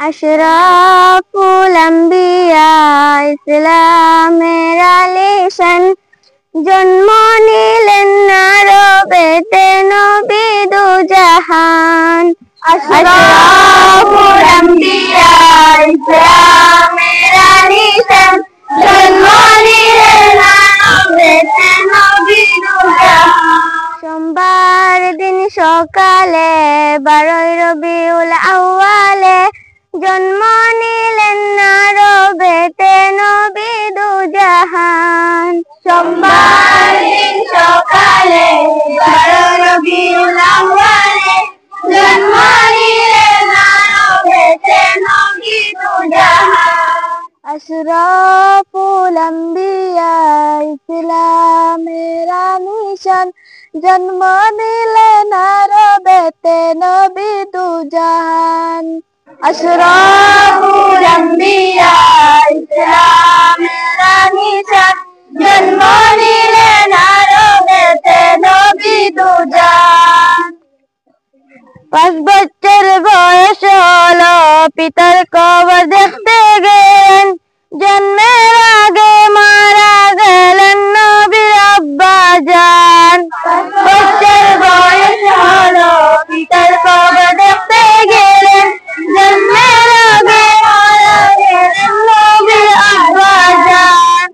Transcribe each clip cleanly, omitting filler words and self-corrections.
আশরাফুল আম্বিয়া ইসলামের আলিশান, জন্ম নিলেন আরবেতে নবী দুজাহান। আশরাফুল আম্বিয়া ইসলামের আলিশান, জন্ম নিলেন আরবেতে নবী দুজাহান। সোমবার দিন সকালে 12 রবিউল আউয়ালে, জন্ম নিলেন আরবেতে নবী দুজাহান। সোমবার দিন সকালে 12 রবিউল আউয়ালে, জন্ম নিলেন আরবেতে নবী দুজাহান। আশরাফুল আম্বিয়া ইসলামের আলিশান, জন্ম নিলেন আরবেতে নবী দুজাহান। আশরাফুল আম্বিয়া ইসলামের আলিশান, জন্ম নিলেন আরবেতে নবী দুজাহান। 5 বছর বয়স হলো পিতার কবর দেখতে গেলেন, জন্মের আগে মারা গেলেন নবীর আব্বা জান। 5 বছর বয়স হলো পিতার কবর দেখতে গেলেন, জন্মের আগে মারা গেলেন নবীর আব্বা জান।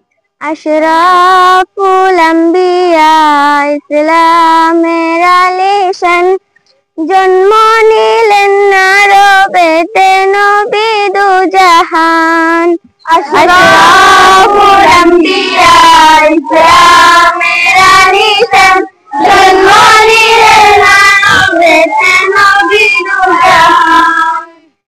আশরাফুল